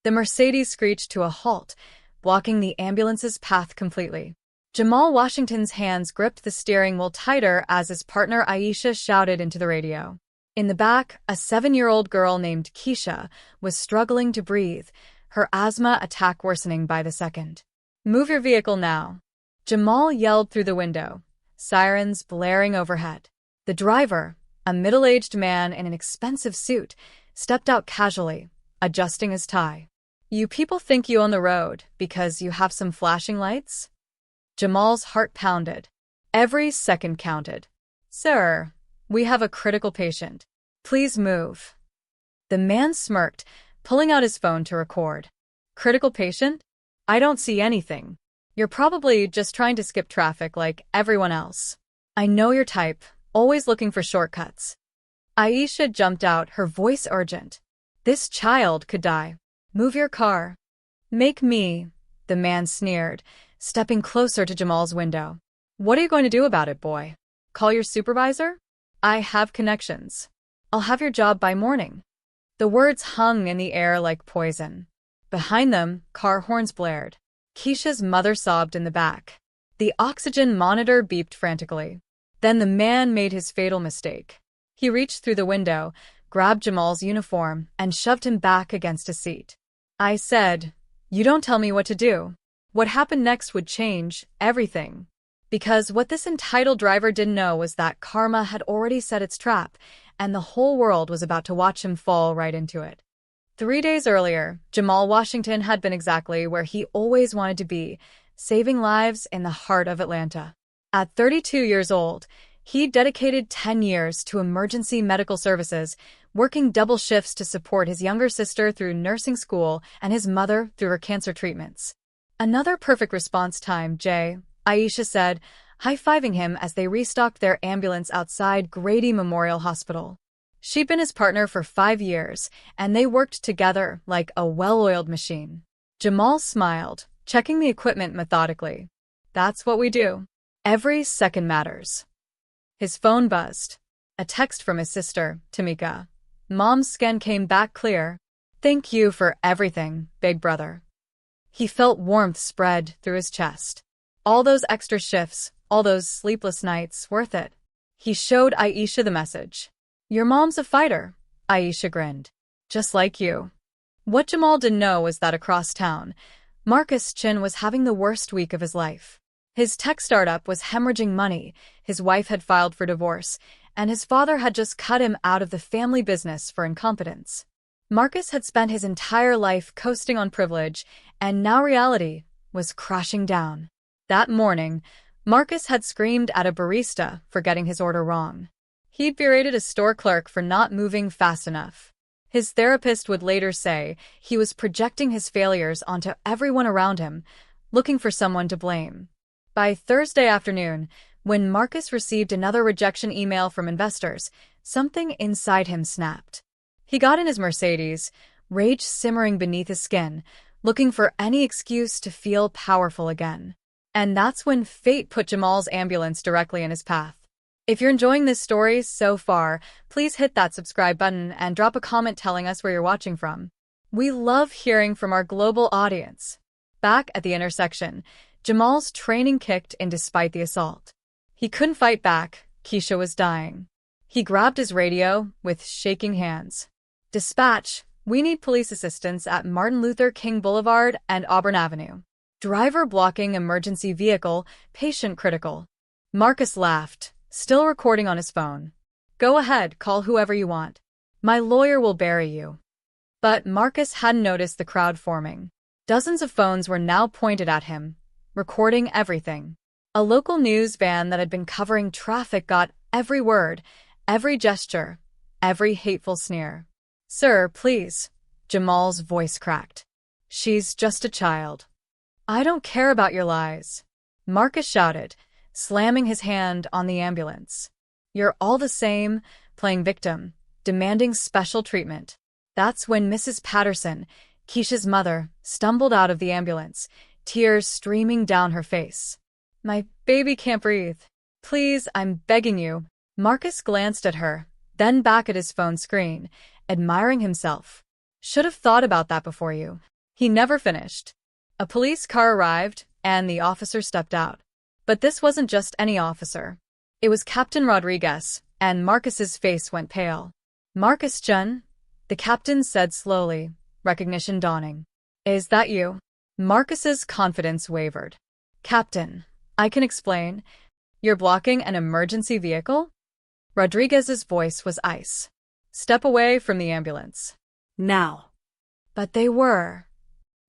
The Mercedes screeched to a halt, blocking the ambulance's path completely. Jamal Washington's hands gripped the steering wheel tighter as his partner Aisha shouted into the radio. In the back, a 7-year-old girl named Keisha was struggling to breathe, her asthma attack worsening by the second. "Move your vehicle now," Jamal yelled through the window, sirens blaring overhead. The driver, a middle-aged man in an expensive suit, stepped out casually, adjusting his tie. "You people think you own the road because you have some flashing lights?" Jamal's heart pounded. Every second counted. "Sir, we have a critical patient. Please move." The man smirked, pulling out his phone to record. "Critical patient? I don't see anything. You're probably just trying to skip traffic like everyone else. I know your type, always looking for shortcuts." Aisha jumped out, her voice urgent. "This child could die. Move your car." "Make me," the man sneered, stepping closer to Jamal's window. "What are you going to do about it, boy? Call your supervisor? I have connections. I'll have your job by morning." The words hung in the air like poison. Behind them, car horns blared. Keisha's mother sobbed in the back. The oxygen monitor beeped frantically. Then the man made his fatal mistake. He reached through the window, grabbed Jamal's uniform, and shoved him back against a seat. "I said, you don't tell me what to do." What happened next would change everything. Because what this entitled driver didn't know was that karma had already set its trap, and the whole world was about to watch him fall right into it. 3 days earlier, Jamal Washington had been exactly where he always wanted to be, saving lives in the heart of Atlanta. At 32 years old, he dedicated 10 years to emergency medical services, working double shifts to support his younger sister through nursing school and his mother through her cancer treatments. "Another perfect response time, Jay," Aisha said, high-fiving him as they restocked their ambulance outside Grady Memorial Hospital. She'd been his partner for 5 years, and they worked together like a well-oiled machine. Jamal smiled, checking the equipment methodically. "That's what we do. Every second matters." His phone buzzed. A text from his sister, Tamika. "Mom's scan came back clear. Thank you for everything, big brother." He felt warmth spread through his chest. All those extra shifts, all those sleepless nights, worth it. He showed Aisha the message. "Your mom's a fighter," Aisha grinned. "Just like you." What Jamal didn't know was that across town, Marcus Chin was having the worst week of his life. His tech startup was hemorrhaging money, his wife had filed for divorce, and his father had just cut him out of the family business for incompetence. Marcus had spent his entire life coasting on privilege, and now reality was crashing down. That morning, Marcus had screamed at a barista for getting his order wrong. He'd berated a store clerk for not moving fast enough. His therapist would later say he was projecting his failures onto everyone around him, looking for someone to blame. By Thursday afternoon, when Marcus received another rejection email from investors, something inside him snapped. He got in his Mercedes, rage simmering beneath his skin, looking for any excuse to feel powerful again. And that's when fate put Jamal's ambulance directly in his path. If you're enjoying this story so far, please hit that subscribe button and drop a comment telling us where you're watching from. We love hearing from our global audience. Back at the intersection, Jamal's training kicked in despite the assault. He couldn't fight back. Keisha was dying. He grabbed his radio with shaking hands. "Dispatch, we need police assistance at Martin Luther King Boulevard and Auburn Avenue. Driver blocking emergency vehicle, patient critical." Marcus laughed, still recording on his phone. "Go ahead, call whoever you want. My lawyer will bury you." But Marcus hadn't noticed the crowd forming. Dozens of phones were now pointed at him, recording everything. A local news van that had been covering traffic got every word, every gesture, every hateful sneer. "Sir, please." Jamal's voice cracked. "She's just a child." "I don't care about your lies," Marcus shouted, slamming his hand on the ambulance. "You're all the same, playing victim, demanding special treatment." That's when Mrs. Patterson, Keisha's mother, stumbled out of the ambulance, tears streaming down her face. "My baby can't breathe. Please, I'm begging you." Marcus glanced at her, then back at his phone screen, admiring himself. "Should have thought about that before you He never finished. A police car arrived, and the officer stepped out. But this wasn't just any officer. It was Captain Rodriguez, and Marcus's face went pale. "Marcus Chen?" the captain said slowly, recognition dawning. "Is that you?" Marcus's confidence wavered. "Captain, I can explain. You're blocking an emergency vehicle?" Rodriguez's voice was ice. "Step away from the ambulance." Now. But they were.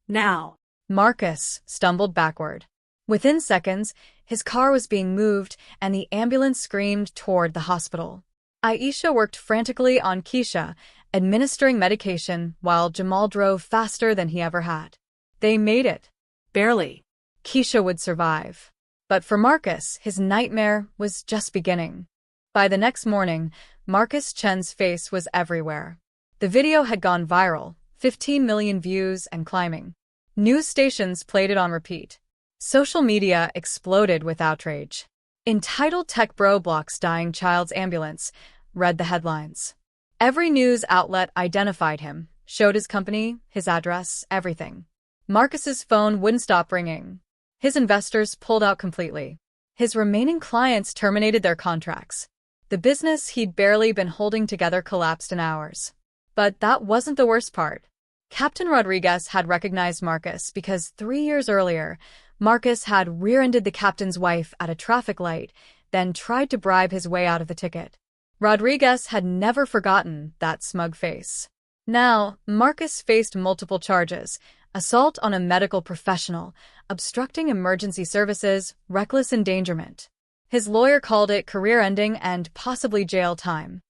Now. Marcus stumbled backward. Within seconds, his car was being moved and the ambulance screamed toward the hospital. Aisha worked frantically on Keisha, administering medication while Jamal drove faster than he ever had. They made it. Barely. Keisha would survive. But for Marcus, his nightmare was just beginning. By the next morning, Marcus Chen's face was everywhere. The video had gone viral, 15 million views and climbing. News stations played it on repeat. Social media exploded with outrage. Entitled "Tech Bro Blocks Dying Child's Ambulance," read the headlines. Every news outlet identified him, showed his company, his address, everything. Marcus's phone wouldn't stop ringing. His investors pulled out completely. His remaining clients terminated their contracts. The business he'd barely been holding together collapsed in hours. But that wasn't the worst part. Captain Rodriguez had recognized Marcus because 3 years earlier, Marcus had rear-ended the captain's wife at a traffic light, then tried to bribe his way out of the ticket. Rodriguez had never forgotten that smug face. Now, Marcus faced multiple charges: assault on a medical professional, obstructing emergency services, reckless endangerment. His lawyer called it career-ending and possibly jail time.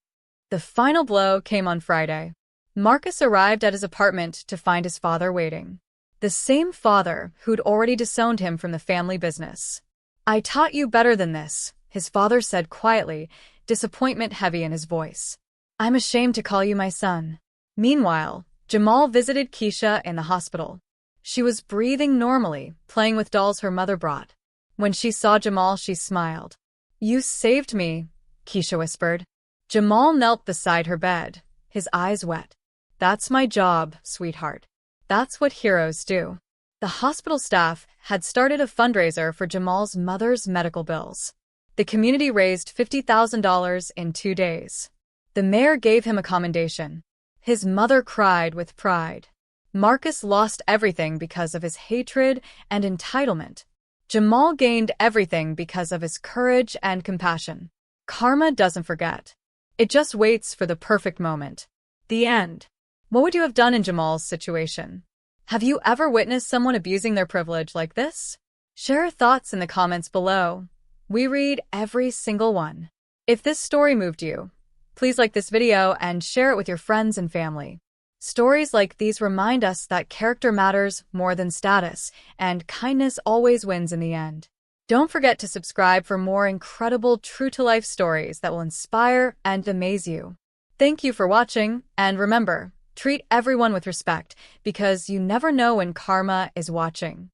The final blow came on Friday. Marcus arrived at his apartment to find his father waiting. The same father who'd already disowned him from the family business. "I taught you better than this," his father said quietly, disappointment heavy in his voice. "I'm ashamed to call you my son." Meanwhile, Jamal visited Keisha in the hospital. She was breathing normally, playing with dolls her mother brought. When she saw Jamal, she smiled. "You saved me," Keisha whispered. Jamal knelt beside her bed, his eyes wet. "That's my job, sweetheart. That's what heroes do." The hospital staff had started a fundraiser for Jamal's mother's medical bills. The community raised $50,000 in 2 days. The mayor gave him a commendation. His mother cried with pride. Marcus lost everything because of his hatred and entitlement. Jamal gained everything because of his courage and compassion. Karma doesn't forget. It just waits for the perfect moment. The end. What would you have done in Jamal's situation? Have you ever witnessed someone abusing their privilege like this? Share your thoughts in the comments below. We read every single one. If this story moved you, please like this video and share it with your friends and family. Stories like these remind us that character matters more than status, and kindness always wins in the end. Don't forget to subscribe for more incredible true-to-life stories that will inspire and amaze you. Thank you for watching, and remember, treat everyone with respect, because you never know when karma is watching.